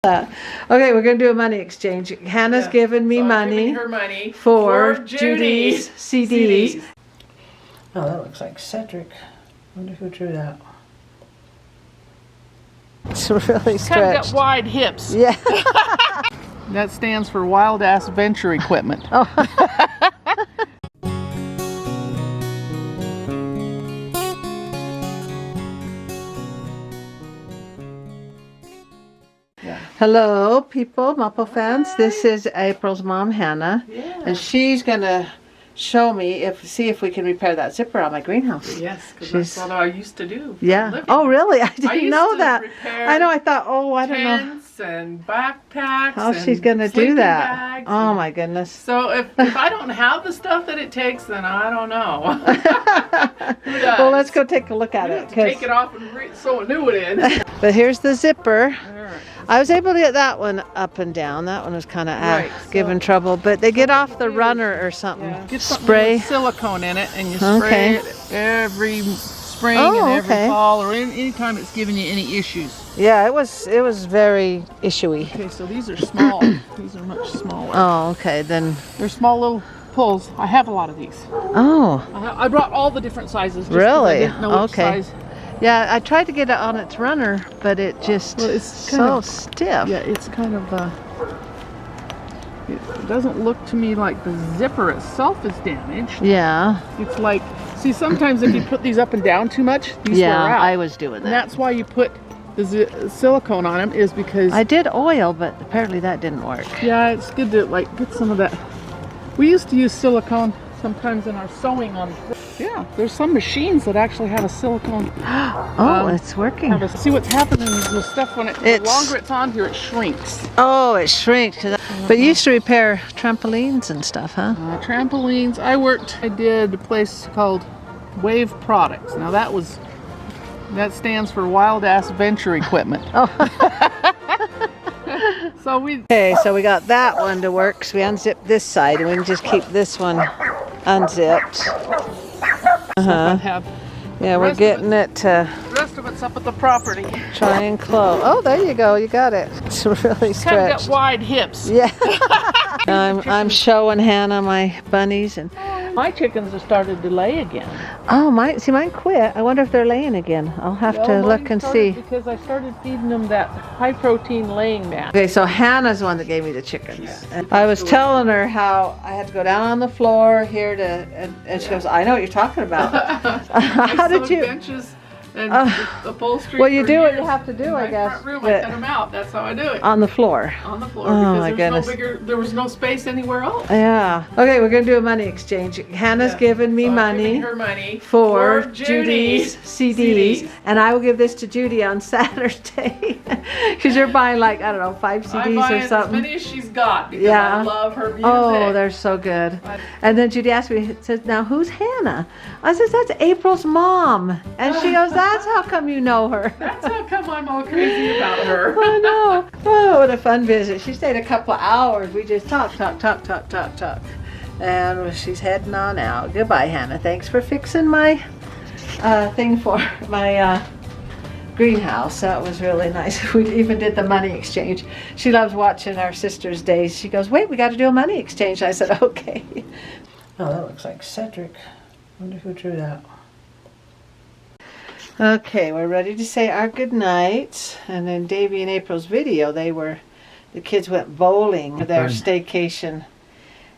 Okay, we're going to do a money exchange. Hannah's giving me money, her money for Judy's CDs. Oh, that looks like Cedric. I wonder who drew that. It's really stretched. Kind of got wide hips. Yeah. That stands for Wild Ass Venture Equipment. Oh. Hello, people, Momma O fans. This is April's mom, Hannah, and she's gonna show me see if we can repair that zipper on my greenhouse. Yes, because that's what I used to do. Yeah. Oh, really? I didn't know that. I know. I thought, oh, I don't know. Tents and backpacks. How she's gonna do that? Oh my goodness. So if I don't have the stuff that it takes, then I don't know. Well, let's go take a look at it. Take it off and sew a new one in. But here's the zipper. All right. I was able to get that one up and down. That one was kind of giving trouble, but they get off the runner or something. Yeah. Get Spray with silicone in it, and you spray it every spring and every fall, or any time it's giving you any issues. Yeah, it was very issuey. Okay, so these are small. These are much smaller. Oh, okay, then. They're small little pulls. I have a lot of these. Oh. I brought all the different sizes. Just really? I didn't know which size. Yeah, I tried to get it on its runner, but it just it's so stiff. Yeah, it's kind of, it doesn't look to me like the zipper itself is damaged. Yeah. It's like, see, sometimes if you put these up and down too much, these wear out. I was doing that. And that's why you put the silicone on them, is because... I did oil, but apparently that didn't work. Yeah, it's good to, like, get some of that. We used to use silicone sometimes in our sewing on... Yeah, there's some machines that actually have a silicone. Oh, it's working. See what's happening is the stuff when the longer it's on here, it shrinks. Oh, it shrinks. But you used to repair trampolines and stuff, huh? Trampolines. I did a place called Wave Products. Now that stands for Wild Ass Venture Equipment. Oh. So we got that one to work. So we unzipped this side, and we can just keep this one unzipped. Yeah, we're getting it to... The rest of it's up at the property. Try and close. Oh, there you go. You got it. It's really stretched. Kind of got wide hips. Yeah. I'm showing Hannah my bunnies, and my chickens have started to lay again. Oh, mine quit. I wonder if they're laying again. I'll have to look and see. Because I started feeding them that high protein laying mat. Okay, so Hannah's the one that gave me the chickens. Yeah. And I was telling her how I had to go down on the floor here and she goes, I know what you're talking about. How did you? Benches and upholstery. Well, you do what you have to do, I guess. Front room, I cut them out. That's how I do it. On the floor. On the floor. Oh because my goodness. There was no space anywhere else. Yeah. Okay, we're gonna do a money exchange. Hannah's giving me money, her money for Judy's CDs, and I will give this to Judy on Saturday because you're buying like, I don't know, 5 CDs or something. As many as she's got because I love her music. Oh, they're so good. And then Judy asked me, says, "Now who's Hannah?" I said, "That's April's mom," and she goes, "That's how come you know her." That's how come I'm all crazy about her. I know. Oh, what a fun visit. She stayed a couple of hours. We just talked. And she's heading on out. Goodbye, Hannah. Thanks for fixing my thing for my greenhouse. That was really nice. We even did the money exchange. She loves watching our sister's days. She goes, "Wait, we got to do a money exchange." I said, "Okay." Oh, that looks like Cedric. I wonder who drew that. Okay, we're ready to say our good nights. And then Davey and April's video, the kids went bowling for their staycation.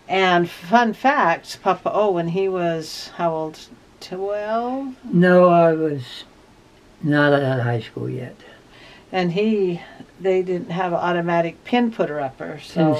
And fun fact, Papa O, when he was, how old? 12? No, I was not at high school yet. And they didn't have an automatic pin putter upper. So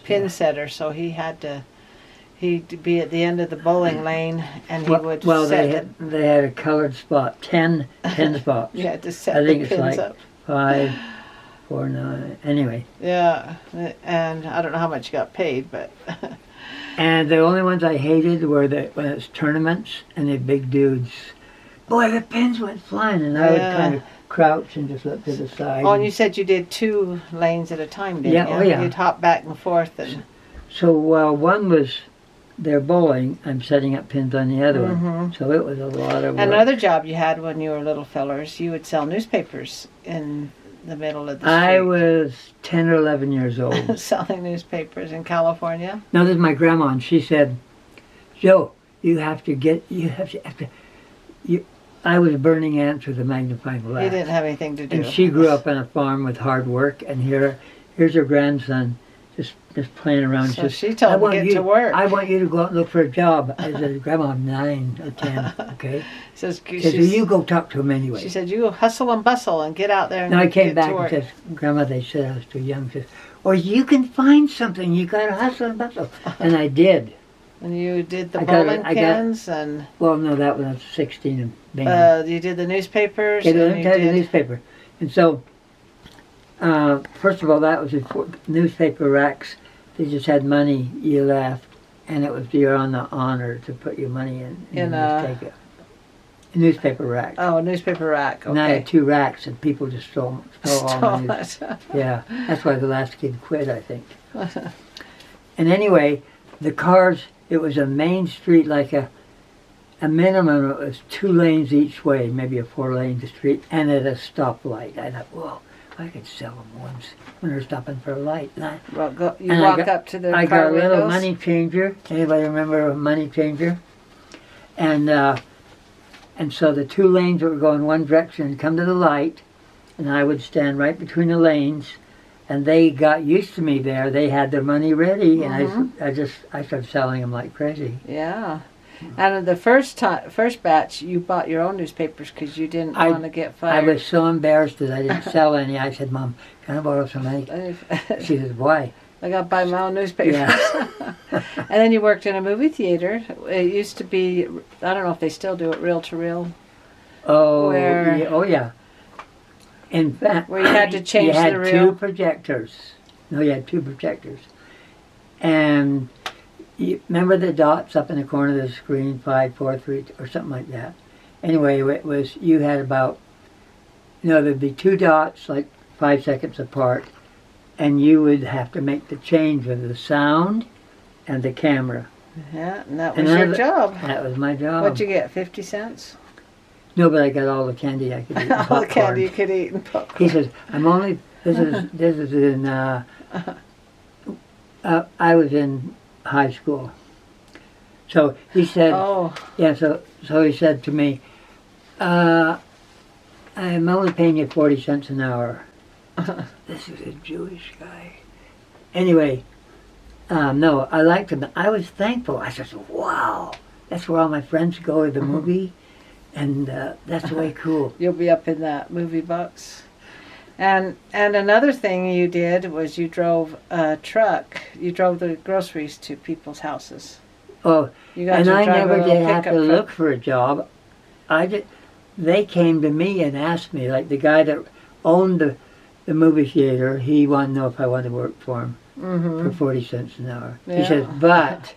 pin setter, so he'd be at the end of the bowling lane, and he would set it. They had a colored spot, 10 spots. You had to set the pins up. I think it's like 5, 4, 9, anyway. Yeah, and I don't know how much you got paid, but... And the only ones I hated were when it's tournaments, and the big dudes. Boy, the pins went flying, and I would kind of crouch and just look to the side. Oh, and you said you did 2 lanes at a time, didn't you? Oh yeah. You'd hop back and forth. And... So while one was... they're bowling, I'm setting up pins on the other one. So it was a lot of work. Another job you had when you were little fellers, you would sell newspapers in the middle of the street? I was 10 or 11 years old. Selling newspapers in California? No, this is my grandma, and she said, Joe, you have to, I was burning ants with a magnifying glass. You didn't have anything to do. And she grew up on a farm with hard work, and here's her grandson just playing around. So she told him to get to work. I want you to go out and look for a job. I said, Grandma, I'm 9 or 10, okay? She said, well, you go talk to him anyway. She said, you hustle and bustle and get out there and I came get back to work. and said, Grandma, they said I was too young. She said, or you can find something. You got to hustle and bustle. And I did. And you did the bowling pins and... Well, no, that was 16 in Bingham. You did the newspapers. I did the newspaper. And so, first of all, that was before newspaper racks. They just had money you left, and it was you're on the honor to put your money in a newspaper rack. Oh, a newspaper rack. Okay. And I had 2 racks, and people just stole all my news. Yeah, that's why the last kid quit, I think. And anyway, the cars. It was a main street, like a minimum. It was 2 lanes each way, maybe a 4-lane street, and at a stoplight. I thought, whoa, I could sell them once when they're stopping for a light. And you walk up to the car windows? I got a little money changer. Anybody remember a money changer? And so the 2 lanes that were going one direction would come to the light, and I would stand right between the lanes. And they got used to me there. They had their money ready, and I started selling them like crazy. Yeah. And the first batch, you bought your own newspapers because you didn't want to get fired. I was so embarrassed that I didn't sell any. I said, Mom, can I borrow some money? She said, why? I got to buy my own newspapers. Yeah. And then you worked in a movie theater. It used to be, I don't know if they still do it, reel to reel. Oh, yeah. In fact, where you had to change the reel. You had 2 projectors. No, you had 2 projectors. And you remember the dots up in the corner of the screen, 5, 4, 3, or something like that. Anyway, it was, you had about, there'd be 2 dots, like 5 seconds apart, and you would have to make the change with the sound and the camera. Yeah, and that was your job. That was my job. What'd you get, 50 cents? No, but I got all the candy I could eat. All the candy you could eat and popcorn. He says, this is in, I was in high school. So he said, so he said to me, I'm only paying you 40 cents an hour. This is a Jewish guy. Anyway, no, I liked him. I was thankful. I said, wow, that's where all my friends go to the movie. And that's way cool. You'll be up in that movie box. And another thing you did was you drove a truck. You drove the groceries to people's houses. Oh, and I never did have to look for a job. They came to me and asked me, like the guy that owned the movie theater, he wanted to know if I wanted to work for him for 40 cents an hour. Yeah. He says, but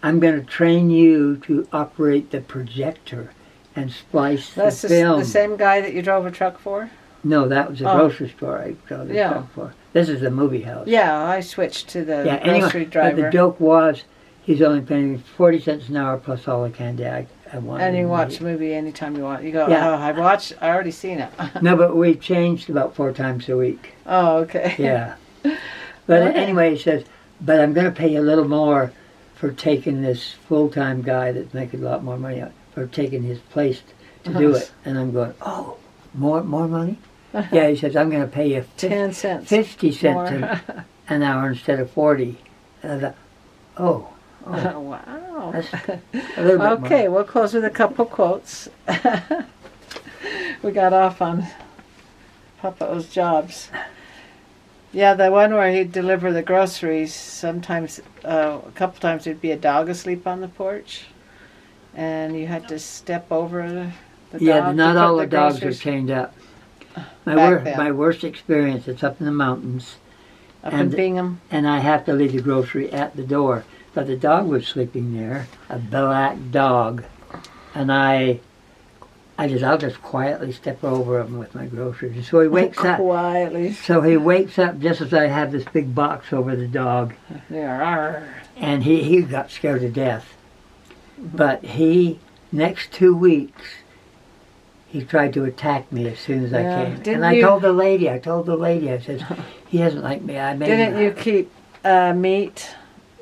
I'm going to train you to operate the projector and splice the film. That's the same guy that you drove a truck for? No, that was a grocery store I drove the truck for. This is the movie house. Yeah, I switched to the grocery driver. But the joke was, he's only paying me 40 cents an hour plus all the candy I wanted. And you watch the movie anytime you want. You go, I already seen it. No, but we changed about 4 times a week. Oh, okay. Yeah. But anyway, he says, but I'm going to pay you a little more for taking this full-time guy that's making a lot more money, for taking his place to do it. And I'm going, oh, more money? Yeah, he says, I'm going to pay you 10 cents. 50 cents an hour instead of 40. And I thought, oh. Wow. That's a little bit Okay, more. we'll close with a couple quotes. We got off on Papa O's jobs. Yeah, the one where he'd deliver the groceries, sometimes, a couple times there'd be a dog asleep on the porch, and you had to step over the dog. Yeah, not all the dogs are groceries. chained up. My worst experience, it's up in the mountains. Up in Bingham. And I have to leave the grocery at the door. But the dog was sleeping there, a black dog, and I'll just quietly step over him with my groceries. So he wakes up. Quietly. So he wakes up just as I have this big box over the dog. Yeah. And he got scared to death. But next 2 weeks, he tried to attack me as soon as I came. Didn't And you- I told the lady, I said, he doesn't like me. I made Didn't him. you keep meat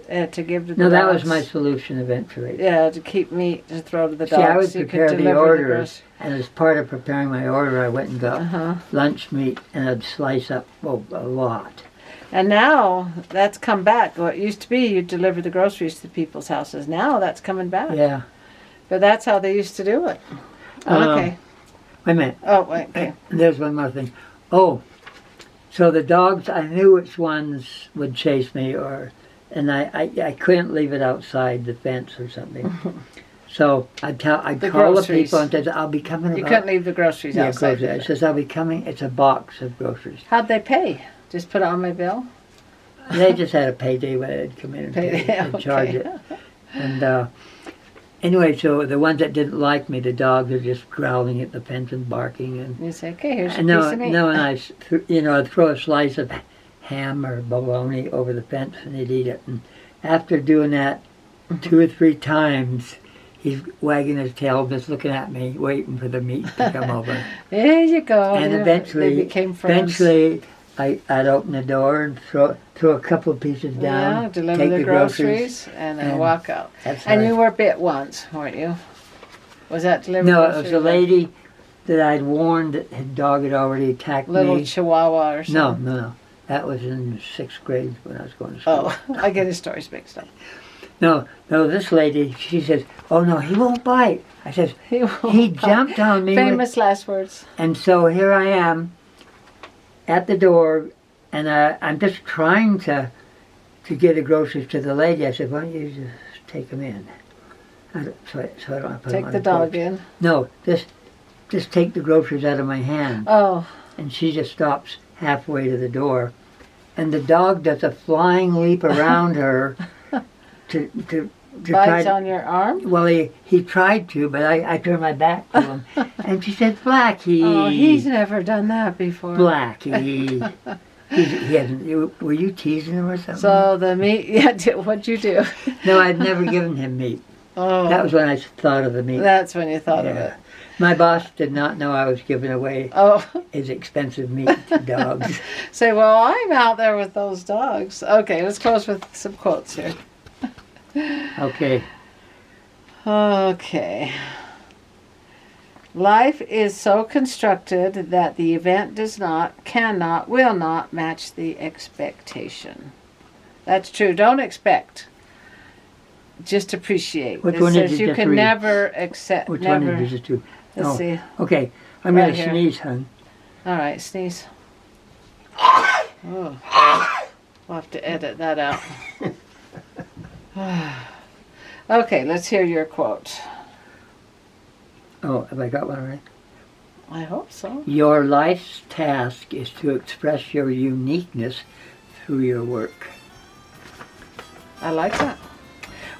to give to the No, dogs? that was my solution eventually. Yeah, to keep meat to throw to the See, dogs. I would so you could prepare the deliver orders, and as part of preparing my order, I went and got Uh-huh. lunch meat, and I'd slice up a lot. And now that's come back. What used to be, you deliver the groceries to people's houses. Now that's coming back. Yeah. But that's how they used to do it. Um, Okay. Wait a minute. Oh, wait. Okay. There's one more thing. Oh, so the dogs, I knew which ones would chase me, and I couldn't leave it outside the fence or something. So I'd call the groceries. people and said, I'll be coming. You couldn't leave the groceries Yeah, outside. groceries. It says, I'll be coming. It's a box of groceries. How'd they pay? Just put it on my bill? They just had a payday when they'd come in and Payday, and charge okay. it. And anyway, so the ones that didn't like me, the dogs are just growling at the fence and barking. And You say, okay, here's a and piece of meat. and I'd throw a slice of ham or bologna over the fence and they'd eat it. And after doing that 2 or 3 times, he's wagging his tail, just looking at me, waiting for the meat to come over. There you go. And Yeah, eventually, they became friends. I'd open the door and throw a couple of pieces down, Yeah, deliver take the groceries, and then and walk out. that's And how you were bit once, weren't you? Was that delivered? No, it was groceries? a lady that I'd warned that her dog had already attacked Little me. chihuahua or No, something? no. That was in 6th grade when I was going to school. Oh, I get his stories mixed up. No, this lady, she says, oh no, he won't bite. I says, he jumped on me. Famous last words. And so here I am at the door, and I'm just trying to get the groceries to the lady. I said, why don't you just take them in? So I don't have to put them Take on the the dog porch. in. No, just take the groceries out of my hand. Oh, And she just stops halfway to the door. And the dog does a flying leap around her to bites on your arm? Well, he tried to, but I turned my back to him. And she said, Blackie. Oh, he's never done that before. Blackie. he hasn't, were you teasing him or something? So the meat, yeah, what'd you do? No, I'd never given him meat. Oh, That was when I thought of the meat. that's when you thought of Yeah. it. My boss did not know I was giving away Oh, his expensive meat to dogs. say, well, I'm out there with those dogs. Okay, let's close with some quotes here. Okay. Okay. Life is so constructed that the event does not, cannot, will not match the expectation. That's true. Don't expect. Just appreciate. Which It one did says you you just can read? never accept. Which never. one did you just do? Let's Oh, see. okay. I'm Right going to here. sneeze, hon. All right, sneeze. Oh. We'll have to edit that out. Okay, let's hear your quote. Oh, have I got one right? I hope so. Your life's task is to express your uniqueness through your work. I like that.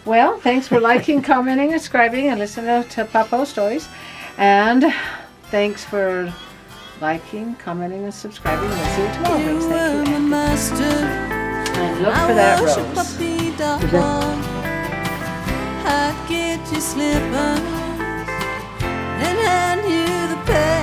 Well, thanks for liking, commenting, and subscribing, and listening to Papa Stories. And thanks for liking, commenting, and subscribing. We'll see you tomorrow. Thank you. And look for that rose. I'd get you slippers and hand you the past.